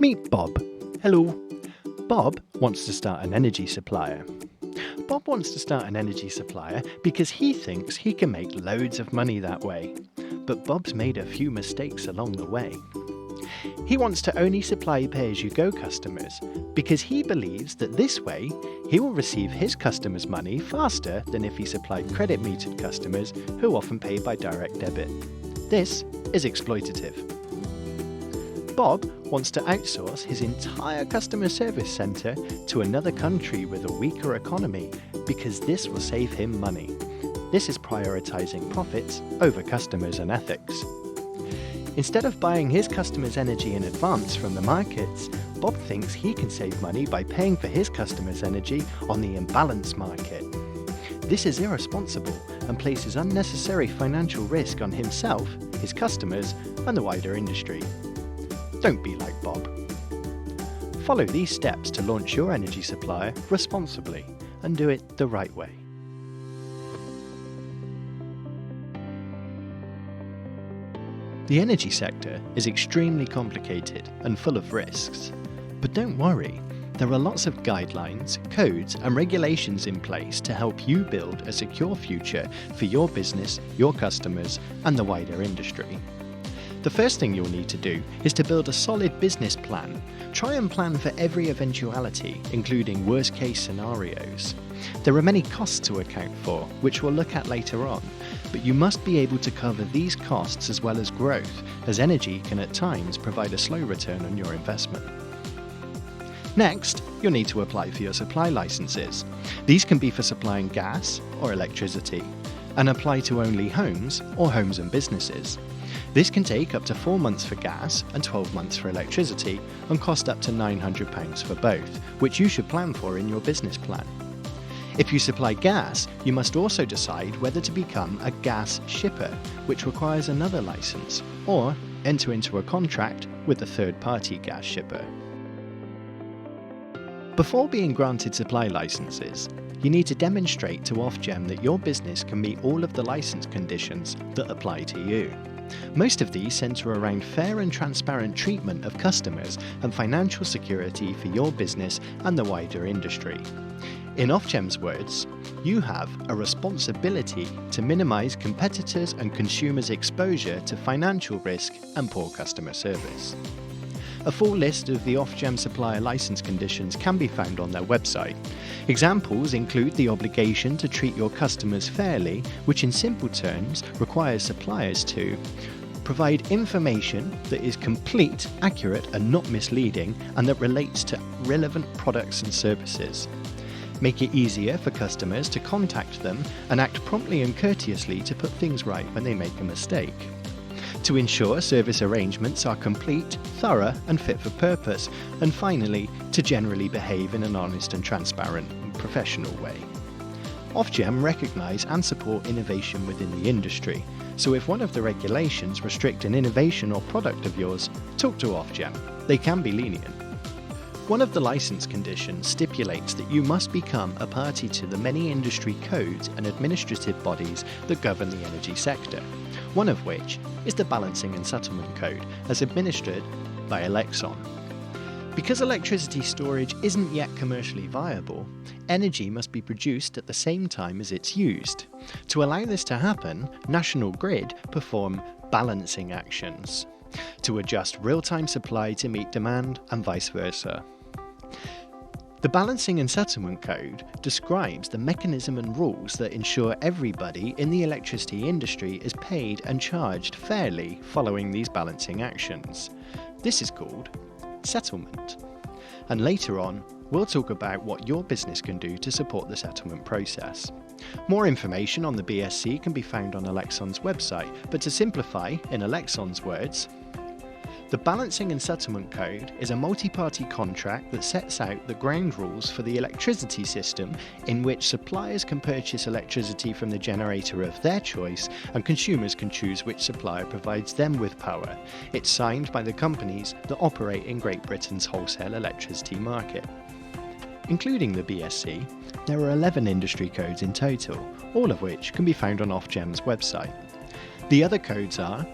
Meet Bob. Hello. Bob wants to start an energy supplier. Bob wants to start an energy supplier because he thinks he can make loads of money that way. But Bob's made a few mistakes along the way. He wants to only supply pay-as-you-go customers because he believes that this way he will receive his customers' money faster than if he supplied credit-metered customers who often pay by direct debit. This is exploitative. Bob wants to outsource his entire customer service centre to another country with a weaker economy because this will save him money. This is prioritising profits over customers and ethics. Instead of buying his customers' energy in advance from the markets, Bob thinks he can save money by paying for his customers' energy on the imbalance market. This is irresponsible and places unnecessary financial risk on himself, his customers, and the wider industry. Don't be like Bob. Follow these steps to launch your energy supplier responsibly and do it the right way. The energy sector is extremely complicated and full of risks. But don't worry, there are lots of guidelines, codes and regulations in place to help you build a secure future for your business, your customers and the wider industry. The first thing you'll need to do is to build a solid business plan. Try and plan for every eventuality, including worst-case scenarios. There are many costs to account for, which we'll look at later on, but you must be able to cover these costs as well as growth, as energy can at times provide a slow return on your investment. Next, you'll need to apply for your supply licenses. These can be for supplying gas or electricity, and apply to only homes or homes and businesses. This can take up to 4 months for gas and 12 months for electricity and cost up to £900 for both, which you should plan for in your business plan. If you supply gas, you must also decide whether to become a gas shipper, which requires another license, or enter into a contract with a third-party gas shipper. Before being granted supply licenses, you need to demonstrate to Ofgem that your business can meet all of the license conditions that apply to you. Most of these centre around fair and transparent treatment of customers and financial security for your business and the wider industry. In Ofgem's words, you have a responsibility to minimise competitors' and consumers' exposure to financial risk and poor customer service. A full list of the Ofgem supplier licence conditions can be found on their website. Examples include the obligation to treat your customers fairly, which in simple terms requires suppliers to provide information that is complete, accurate and not misleading and that relates to relevant products and services. Make it easier for customers to contact them and act promptly and courteously to put things right when they make a mistake. To ensure service arrangements are complete, thorough and fit for purpose, and finally, to generally behave in an honest and transparent and professional way. Ofgem recognise and support innovation within the industry, so if one of the regulations restrict an innovation or product of yours, talk to Ofgem. They can be lenient. One of the licence conditions stipulates that you must become a party to the many industry codes and administrative bodies that govern the energy sector, one of which is the Balancing and Settlement Code, as administered by Elexon. Because electricity storage isn't yet commercially viable, energy must be produced at the same time as it's used. To allow this to happen, National Grid perform balancing actions to adjust real-time supply to meet demand and vice versa. The Balancing and Settlement Code describes the mechanism and rules that ensure everybody in the electricity industry is paid and charged fairly following these balancing actions. This is called settlement. And later on, we'll talk about what your business can do to support the settlement process. More information on the BSC can be found on Elexon's website, but to simplify, in Elexon's words, the Balancing and Settlement Code is a multi-party contract that sets out the ground rules for the electricity system in which suppliers can purchase electricity from the generator of their choice and consumers can choose which supplier provides them with power. It's signed by the companies that operate in Great Britain's wholesale electricity market. Including the BSC, there are 11 industry codes in total, all of which can be found on Ofgem's website. The other codes are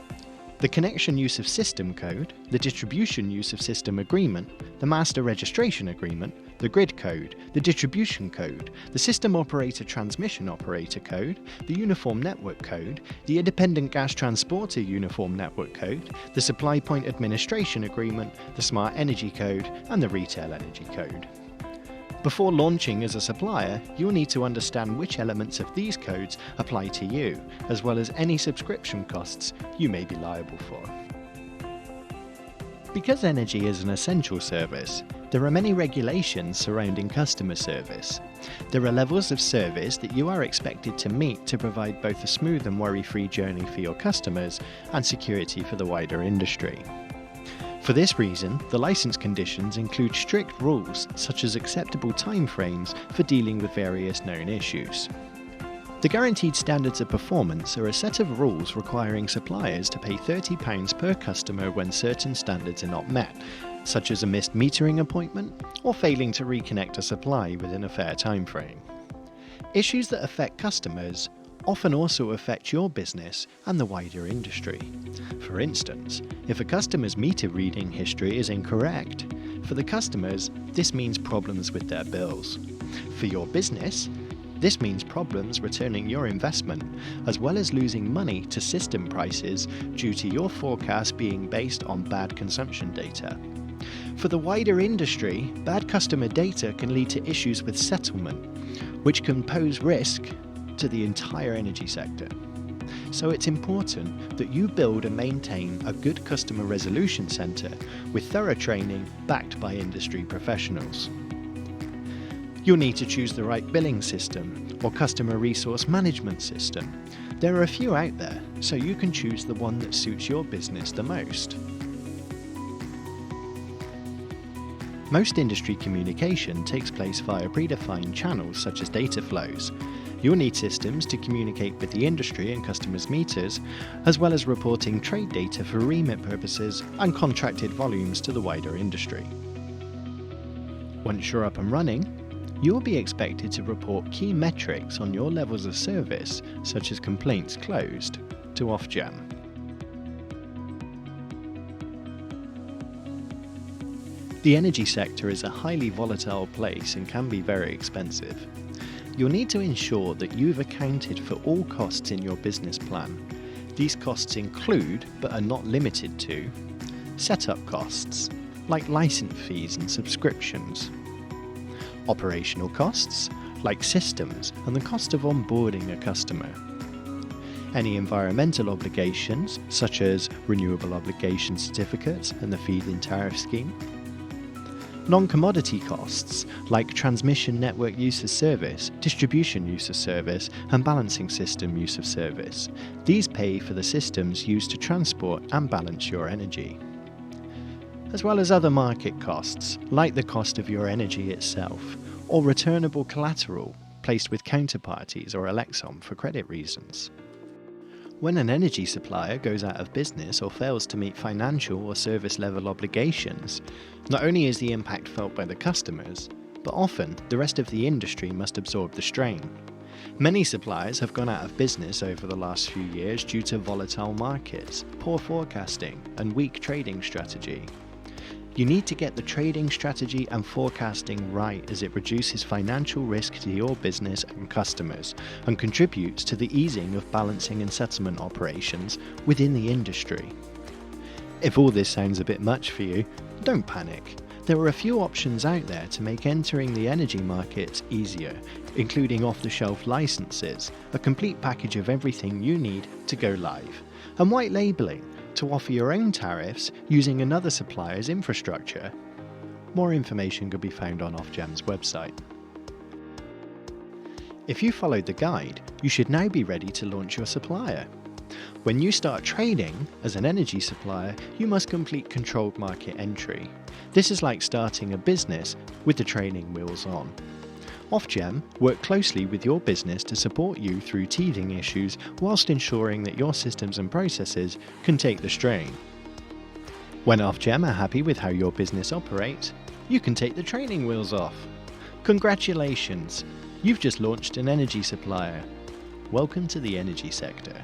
The Connection Use of System Code, the Distribution Use of System Agreement, the Master Registration Agreement, the Grid Code, the Distribution Code, the System Operator Transmission Operator Code, the Uniform Network Code, the Independent Gas Transporter Uniform Network Code, the Supply Point Administration Agreement, the Smart Energy Code, and the Retail Energy Code. Before launching as a supplier, you'll need to understand which elements of these codes apply to you, as well as any subscription costs you may be liable for. Because energy is an essential service, there are many regulations surrounding customer service. There are levels of service that you are expected to meet to provide both a smooth and worry-free journey for your customers and security for the wider industry. For this reason, the license conditions include strict rules such as acceptable timeframes for dealing with various known issues. The Guaranteed Standards of Performance are a set of rules requiring suppliers to pay £30 per customer when certain standards are not met, such as a missed metering appointment or failing to reconnect a supply within a fair timeframe. Issues that affect customers often also affect your business and the wider industry. For instance, if a customer's meter reading history is incorrect, for the customers, this means problems with their bills. For your business, this means problems returning your investment, as well as losing money to system prices due to your forecast being based on bad consumption data. For the wider industry, bad customer data can lead to issues with settlement, which can pose risk to the entire energy sector. So it's important that you build and maintain a good customer resolution centre with thorough training backed by industry professionals. You'll need to choose the right billing system or customer resource management system. There are a few out there, so you can choose the one that suits your business the most. Most industry communication takes place via predefined channels such as data flows. You'll need systems to communicate with the industry and customers' meters, as well as reporting trade data for remit purposes and contracted volumes to the wider industry. Once you're up and running, you will be expected to report key metrics on your levels of service, such as complaints closed, to Ofgem. The energy sector is a highly volatile place and can be very expensive. You'll need to ensure that you've accounted for all costs in your business plan. These costs include, but are not limited to, setup costs, like license fees and subscriptions, operational costs, like systems and the cost of onboarding a customer, any environmental obligations, such as renewable obligation certificates and the feed-in tariff scheme, non-commodity costs like transmission network use of service, distribution use of service, and balancing system use of service. These pay for the systems used to transport and balance your energy. As well as other market costs, like the cost of your energy itself, or returnable collateral placed with counterparties or Elexon for credit reasons. When an energy supplier goes out of business or fails to meet financial or service level obligations, not only is the impact felt by the customers, but often the rest of the industry must absorb the strain. Many suppliers have gone out of business over the last few years due to volatile markets, poor forecasting, and weak trading strategy. You need to get the trading strategy and forecasting right, as it reduces financial risk to your business and customers and contributes to the easing of balancing and settlement operations within the industry. If all this sounds a bit much for you, don't panic. There are a few options out there to make entering the energy markets easier, including off-the-shelf licenses, a complete package of everything you need to go live, and white labelling to offer your own tariffs using another supplier's infrastructure. More information could be found on Ofgem's website. If you followed the guide, you should now be ready to launch your supplier. When you start trading as an energy supplier, you must complete controlled market entry. This is like starting a business with the training wheels on. Ofgem work closely with your business to support you through teething issues whilst ensuring that your systems and processes can take the strain. When Ofgem are happy with how your business operates, you can take the training wheels off. Congratulations! You've just launched an energy supplier. Welcome to the energy sector.